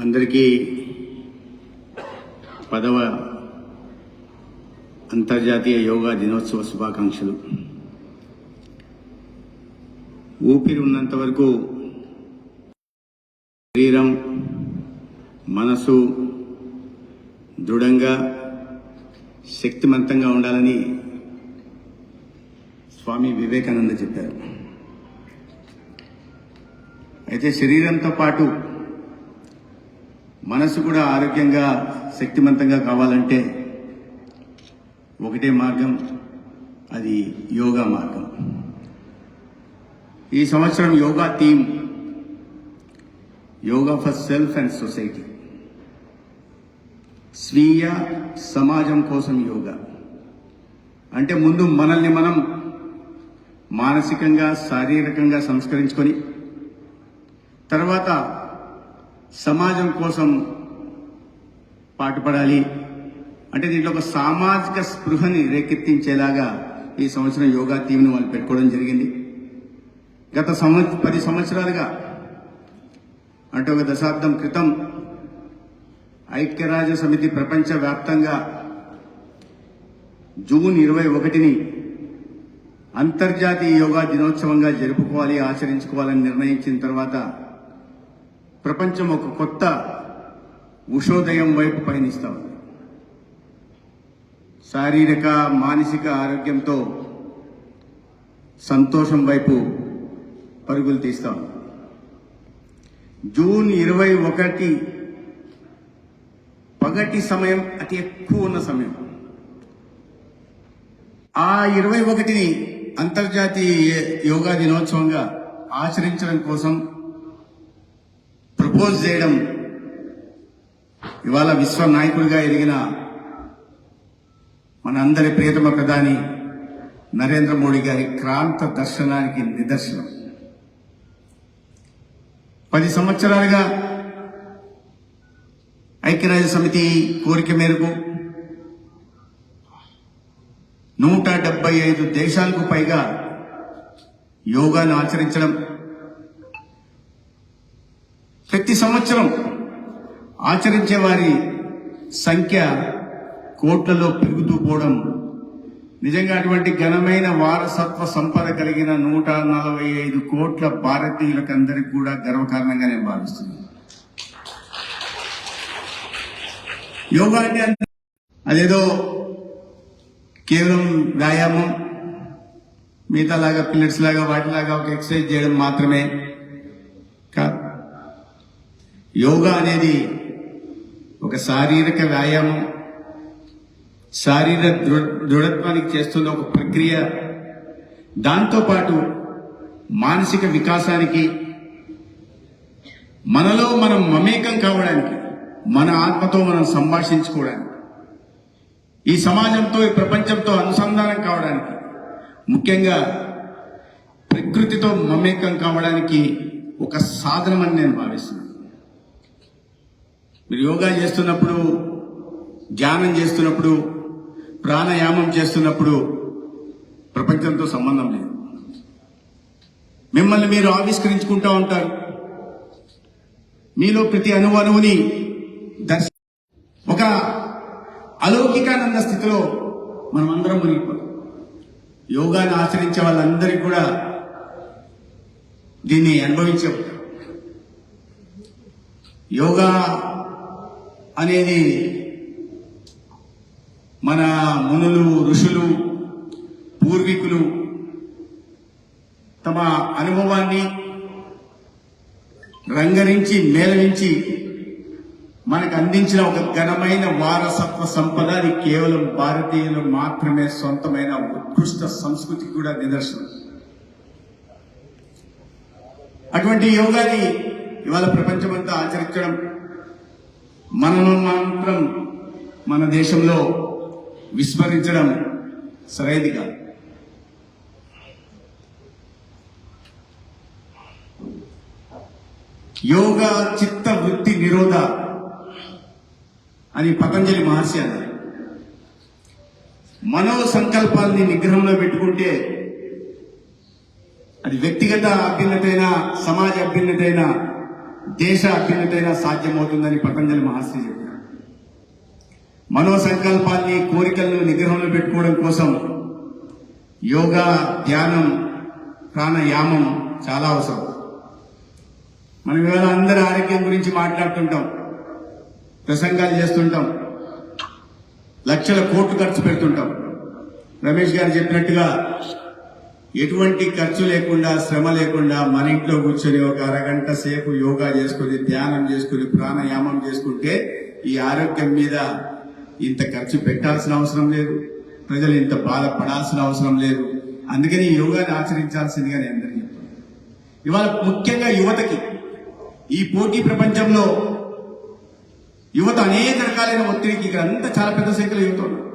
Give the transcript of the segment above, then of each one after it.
అందరికీ 10వ అంతర్జాతీయ యోగా దినోత్సవ శుభాకాంక్షలు. ఊపిరి ఉన్నంత వరకు శరీరం మనసు దృఢంగా శక్తిమంతంగా ఉండాలని స్వామి వివేకానంద చెప్పారు. అయితే శరీరంతో పాటు మనసు కూడా ఆరోగ్యంగా శక్తిమంతంగా కావాలంటే ఒకటే మార్గం, అది యోగా మార్గం. ఈ సంవత్సరం yoga theme yoga for self and society, స్వీయ సమాజం కోసం యోగా. అంటే ముందు మనల్ని మనం మానసికంగా శారీరకంగా సంస్కరించుకొని తర్వాత సమాజం కోసం పాటుపడాలి. అంటే దీంట్లో ఒక సామాజిక స్పృహని రేకెత్తించేలాగా ఈ సంవత్సరం యోగా థీమ్ను వాళ్ళు పెట్టుకోవడం జరిగింది. గత 10 సంవత్సరాలుగా అంటే ఒక దశాబ్దం క్రితం ఐక్యరాజ్య సమితి ప్రపంచవ్యాప్తంగా జూన్ 21ని అంతర్జాతీయ యోగా దినోత్సవంగా జరుపుకోవాలి, ఆచరించుకోవాలని నిర్ణయించిన తర్వాత ప్రపంచం ఒక కొత్త ఉషోదయం వైపు పయనిస్తాం. శారీరక మానసిక ఆరోగ్యంతో సంతోషం వైపు పరుగులు తీస్తాం. జూన్ 21 పగటి సమయం అతి ఎక్కువ ఉన్న సమయం. ఆ 21ని అంతర్జాతీయ యోగా దినోత్సవంగా ఆచరించడం కోసం ప్రపోజ్ చేయడం ఇవాళ విశ్వ నాయకుడిగా ఎదిగిన మన అందరి ప్రియతమ ప్రధాని నరేంద్ర మోడీ గారి క్రాంత దర్శనానికి నిదర్శనం. 10 సంవత్సరాలుగా ఐక్యరాజ్య సమితి కోరిక మేరకు 175 దేశాలకు పైగా యోగాను ఆచరించడం, ప్రతి సంవత్సరం ఆచరించే వారి సంఖ్య కోట్లలో పెరుగుతూ పోవడం నిజంగా అటువంటి ఘనమైన వారసత్వ సంపద కలిగిన 145 కోట్ల భారతీయులకందరికీ కూడా గర్వకారణంగా నేను భావిస్తున్నాను. యోగా అంటే అదేదో కేవలం వ్యాయామం, మిగతాలాగా పిల్లర్స్ లాగా వాటిలాగా ఒక ఎక్సర్సైజ్ చేయడం మాత్రమే కాదు. యోగా అనేది ఒక శారీరక వ్యాయామం, శారీరక దృఢత్వానికి చేస్తున్న ఒక ప్రక్రియ. దాంతోపాటు మానసిక వికాసానికి, మనలో మనం మమేకం కావడానికి, మన ఆత్మతో మనం సంభాషించుకోవడానికి, ఈ సమాజంతో ఈ ప్రపంచంతో అనుసంధానం కావడానికి, ముఖ్యంగా ప్రకృతితో మమేకం కావడానికి ఒక సాధనమని నేను భావిస్తున్నాను. మీరు యోగా చేస్తున్నప్పుడు, ధ్యానం చేస్తున్నప్పుడు, ప్రాణాయామం చేస్తున్నప్పుడు ప్రపంచంతో సంబంధం లేదు. మిమ్మల్ని మీరు ఆవిష్కరించుకుంటూ ఉంటారు. మీలో ప్రతి అణువుని ఒక అలౌకికానంద స్థితిలో మనం అందరం మునిగిపోతాం. యోగాను ఆచరించే వాళ్ళందరికీ కూడా దీన్ని అనుభవించే యోగా అనేది మన మునులు, ఋషులు, పూర్వీకులు తమ అనుభవాన్ని రంగరించి మేళవించి మనకు అందించిన ఒక ఘనమైన వారసత్వ సంపద. అది కేవలం భారతీయులు మాత్రమే సొంతమైన ఉత్కృష్ట సంస్కృతికి కూడా నిదర్శనం. అటువంటి యోగాని ఇవాళ ప్రపంచమంతా ఆచరించడం, మనను మాత్రం మన దేశంలో విస్మరించడం సరైనది కాదు. యోగా చిత్త వృత్తి నిరోధ అని పతంజలి మహర్షి అన్నారు. మనో సంకల్పాలని నిగ్రహంలో పెట్టుకుంటే అది వ్యక్తిగత అభ్యున్నతైనా సమాజ అభ్యున్నతైనా దేశ అభ్యున్నతైనా సాధ్యమవుతుందని పతంజలి మహర్షి చెప్పారు. మనోసంకల్పాన్ని, కోరికలను నిగ్రహంలో పెట్టుకోవడం కోసం యోగా, ధ్యానం, ప్రాణాయామం చాలా అవసరం. మనం ఇవాళ అందరి ఆరోగ్యం గురించి మాట్లాడుతుంటాం, ప్రసంగాలు చేస్తుంటాం, లక్షల కోట్లు ఖర్చు పెడుతుంటాం. రమేష్ గారు చెప్పినట్టుగా ఎటువంటి ఖర్చు లేకుండా, శ్రమ లేకుండా మన ఇంట్లో కూర్చొని ఒక అరగంట సేపు యోగా చేసుకుని, ధ్యానం చేసుకుని, ప్రాణాయామం చేసుకుంటే ఈ ఆరోగ్యం మీద ఇంత ఖర్చు పెట్టాల్సిన అవసరం లేదు, ప్రజలు ఇంత బాధపడాల్సిన అవసరం లేదు. అందుకని ఈ యోగాని ఆచరించాల్సిందిగా నేను అందరికీ చెప్తాను. ఇవాళ ముఖ్యంగా యువతకి, ఈ పోటీ ప్రపంచంలో యువత అనేక రకాలైన ఒత్తిడికి, ఇక్కడ అంతా చాలా పెద్ద సంఖ్యలో యువత ఉన్నారు.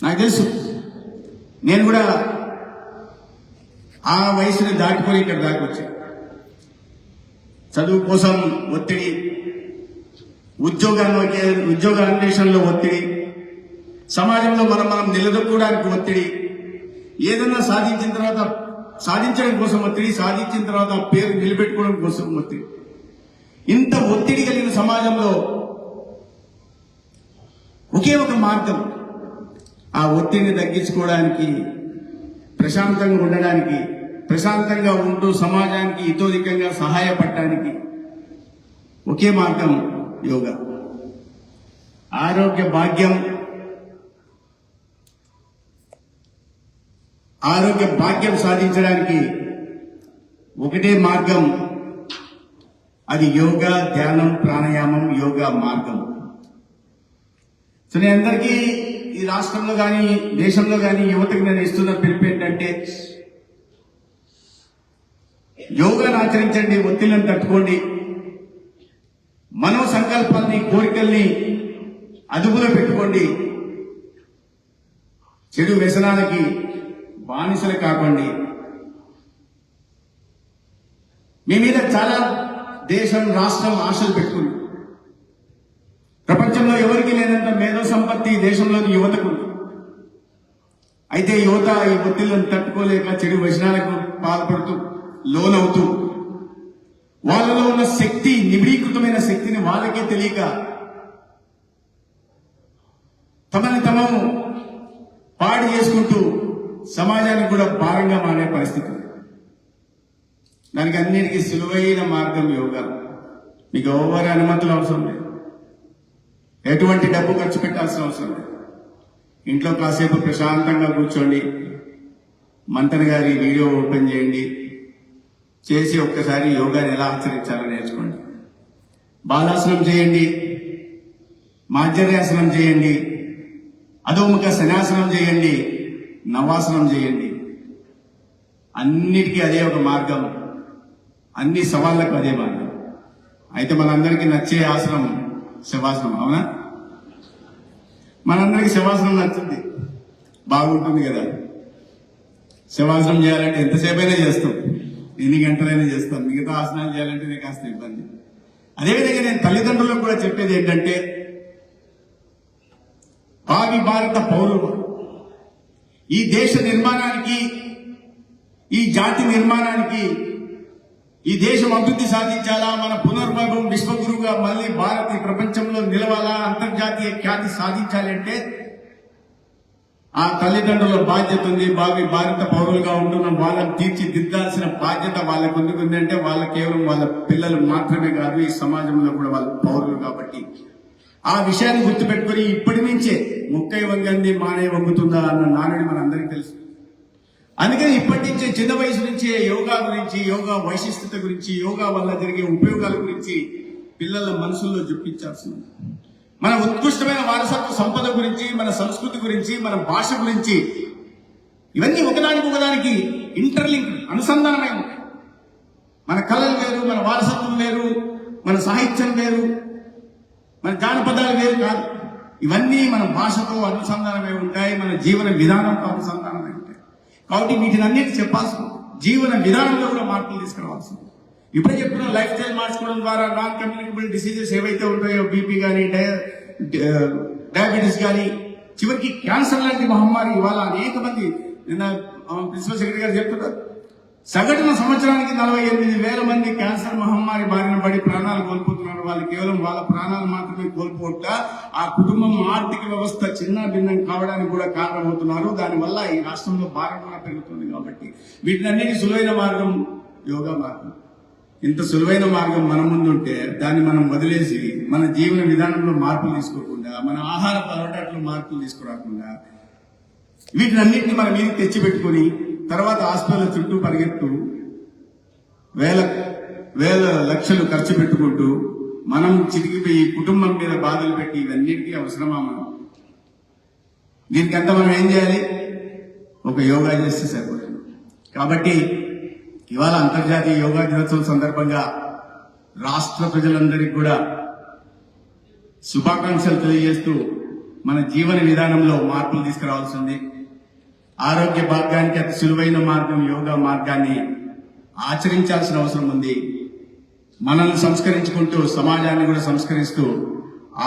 నాకు తెలుసు, నేను కూడా ఆ వయసుని దాటుకొని ఇక్కడ దాకా వచ్చాను. చదువు కోసం ఒత్తిడి, ఉద్యోగ అన్వేషణలో ఒత్తిడి, సమాజంలో మనం నిలదొక్కడానికి ఒత్తిడి, ఏదన్నా సాధించిన తర్వాత సాధించడం కోసం ఒత్తిడి, సాధించిన తర్వాత పేరు నిలబెట్టుకోవడం కోసం ఒత్తిడి. ఇంత ఒత్తిడి కలిగిన సమాజంలో ఒకే ఒక మార్గం, ఆ ఒత్తిడిని తగ్గించుకోవడానికి, ప్రశాంతంగా ఉండడానికి, ప్రశాంతంగా ఉంటూ సమాజానికి ఇతోధికంగా సహాయపడటానికి ఒకే మార్గం యోగా. ఆరోగ్య భాగ్యం సాధించడానికి ఒకటే మార్గం, అది యోగా, ధ్యానం, ప్రాణాయామం, యోగా మార్గం. సో నేను అందరికీ ఈ రాష్ట్రంలో కానీ దేశంలో కానీ యువతకి నేను ఇస్తున్న పిలుపు ఏంటంటే, యోగాను ఆచరించండి, ఒత్తిళ్లను తట్టుకోండి, మనో సంకల్పాన్ని, కోరికల్ని అదుపులో పెట్టుకోండి, చెడు వ్యసనాలకి బానిసలు కాకండి. మీ మీద చాలా దేశం, రాష్ట్రం ఆశలు పెట్టుకుంది. ప్రపంచంలో ఎవరికి లేనంత మేధో సంపత్తి దేశంలోని యువతకు. అయితే యువత ఈ ఒత్తిళ్లను తట్టుకోలేక చెడు వ్యసనాలకు పాల్పడుతూ, లోనవుతూ, వాళ్ళలో ఉన్న శక్తి, నిబిడీకృతమైన శక్తిని వాళ్ళకే తెలియక తమను పాడు చేసుకుంటూ సమాజానికి కూడా భారంగా మారే పరిస్థితి. దానికి అన్నిటికీ సులువైన మార్గం యోగా. మీకు ఎవరి అనుమతులు అవసరం లేదు, ఎటువంటి డబ్బు ఖర్చు పెట్టాల్సిన అవసరం లేదు. ఇంట్లో కాసేపు ప్రశాంతంగా కూర్చోండి, మంతన్ గారి వీడియో ఓపెన్ చేయండి, చేసి ఒక్కసారి యోగాని ఎలా ఆచరించాలో నేర్చుకోండి. బాలాసనం చేయండి, మాంజర్యాసనం చేయండి, అధోముఖ శనాసనం చేయండి, నవాసనం చేయండి. అన్నిటికీ అదే ఒక మార్గం, అన్ని సవాళ్లకు అదే మార్గం. అయితే మనందరికీ నచ్చే ఆసనం శవాసనం, అవునా? మనందరికీ శవాసనం నచ్చుద్ది, బాగుంటుంది కదా. శవాసనం చేయాలంటే ఎంతసేపు అయినా చేస్తాం, ఎన్ని గంటలైనా చేస్తాం. మిగతా ఆసనాలు చేయాలంటే కాస్త ఇబ్బంది. అదేవిధంగా నేను తల్లిదండ్రులకు కూడా చెప్పేది ఏంటంటే, భావి భారత పౌరులు ఈ దేశ నిర్మాణానికి, ఈ జాతి నిర్మాణానికి, ఈ దేశం అభివృద్ధి సాధించాలా, మన పునర్భవం విశ్వగురువుగా మళ్ళీ భారత్ ఈ ప్రపంచంలో నిలవాలా, అంతర్జాతీయ ఖ్యాతి సాధించాలి అంటే ఆ తల్లిదండ్రుల బాధ్యత ఉంది. భావి భారత పౌరులుగా ఉంటున్న వాళ్ళని తీర్చిదిద్దాల్సిన బాధ్యత వాళ్ళకు ఉంది. అంటే వాళ్ళ కేవలం వాళ్ళ పిల్లలు మాత్రమే కాదు, ఈ సమాజంలో కూడా వాళ్ళ పౌరులు. కాబట్టి ఆ విషయాన్ని గుర్తుపెట్టుకుని ఇప్పటి నుంచే మొక్కై వంగంది మానే వంగుతుందా అన్న నానుడి మనందరికీ తెలుసు. అందుకని ఇప్పటి నుంచే, చిన్న వయసు నుంచే యోగా గురించి, యోగా వైశిష్టత గురించి, యోగా వల్ల జరిగే ఉపయోగాల గురించి పిల్లల మనసుల్లో జొప్పించాల్సింది. మన ఉత్కృష్టమైన వారసత్వ సంపద గురించి, మన సంస్కృతి గురించి, మన భాష గురించి, ఇవన్నీ ఒకదానికి ఇంటర్లింక్, అనుసంధానమై ఉంటాయి. మన కళలు వేరు, మన వారసత్వం వేరు, మన సాహిత్యం వేరు, మన జానపదాలు వేరు కాదు. ఇవన్నీ మన భాషతో అనుసంధానమై ఉంటాయి, మన జీవన విధానంతో అనుసంధానమై ఉంటాయి. కాబట్టి వీటిని అన్నిటి చెప్పాల్సింది, జీవన విధానంలో కూడా మార్పులు తీసుకురావాల్సింది. ఇప్పుడే చెప్తున్న లైఫ్ స్టైల్ మార్చుకోవడం ద్వారా నాన్ కమ్యూనికబుల్ డిసీజెస్ ఏవైతే ఉంటాయో, బీపీ కానీ, డయాబెటీస్ కానీ, చివరికి క్యాన్సర్ లాంటి మహమ్మారి ఇవాళ అనేక మంది, నిన్న ప్రిన్సిపల్ సెక్రటరీ గారు చెప్తున్నారు, సగటున సంవత్సరానికి 48,000 మంది క్యాన్సర్ మహమ్మారి బారిన పడి ప్రాణాలు కోల్పోతున్నారు. వాళ్ళు కేవలం వాళ్ళ ప్రాణాలు మాత్రమే కోల్పోట ఆ కుటుంబం ఆర్థిక వ్యవస్థ చిన్న భిన్నం కావడానికి కూడా కారణమవుతున్నారు. దానివల్ల ఈ రాష్ట్రంలో భారం కూడా పెరుగుతుంది. కాబట్టి వీటినన్నిటి సులువైన మార్గం యోగా మార్గం. ఇంత సులువైన మార్గం మన ముందుంటే దాన్ని మనం వదిలేసి మన జీవన విధానంలో మార్పులు తీసుకోకుండా, మన ఆహార అలవాట్లలో మార్పులు తీసుకురాకుండా వీటినన్నింటినీ మన మీదకి తెచ్చిపెట్టుకుని తర్వాత హాస్పిటల్ చుట్టూ పరిగెత్తు వేల లక్షలు ఖర్చు పెట్టుకుంటూ మనం చితికిపోయి కుటుంబం మీద బాధలు పెట్టి ఇవన్నిటికీ అవసరమా మనం? దీనికంతా మనం ఏం చేయాలి? ఒక యోగా చేస్తే సరిపోతుంది. కాబట్టి ఇవాళ అంతర్జాతీయ యోగా దినోత్సవం సందర్భంగా రాష్ట్ర ప్రజలందరికీ కూడా శుభాకాంక్షలు తెలియజేస్తూ మన జీవన విధానంలో మార్పులు తీసుకురావాల్సింది. ఆరోగ్య భాగ్యానికి అతి సులువైన మార్గం యోగా మార్గాన్ని ఆచరించాల్సిన అవసరం ఉంది. మనల్ని సంస్కరించుకుంటూ సమాజాన్ని కూడా సంస్కరిస్తూ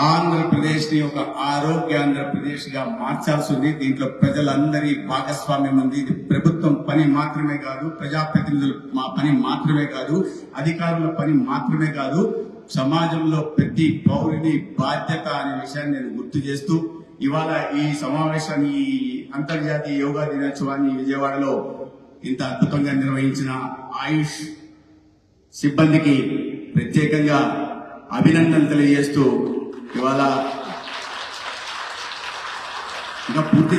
ఆంధ్రప్రదేశ్ ని ఒక ఆరోగ్య ఆంధ్రప్రదేశ్ గా మార్చాల్సి ఉంది. దీంట్లో ప్రజలందరి భాగస్వామ్యం ఉంది. ఇది ప్రభుత్వం పని మాత్రమే కాదు, ప్రజాప్రతినిధుల పని మాత్రమే కాదు, అధికారుల పని మాత్రమే కాదు, సమాజంలో ప్రతి పౌరుని బాధ్యత అనే విషయాన్ని నేను గుర్తు చేస్తూ ఇవాళ ఈ సమావేశాన్ని, ఈ అంతర్జాతీయ యోగా దినోత్సవాన్ని విజయవాడలో ఇంత అద్భుతంగా నిర్వహించిన ఆయుష్ సిబ్బందికి ప్రత్యేకంగా అభినందనలు తెలియజేస్తూ ఇవాళ ఇంకా పూర్తి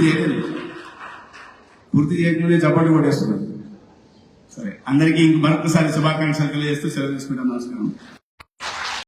చేయకుండానే చప్పట్లు కొట్టేస్తున్నారు. సరే, అందరికీ మరొకసారి శుభాకాంక్షలు తెలియజేస్తూ సెలవు తీసుకుంటాం. నమస్కారం.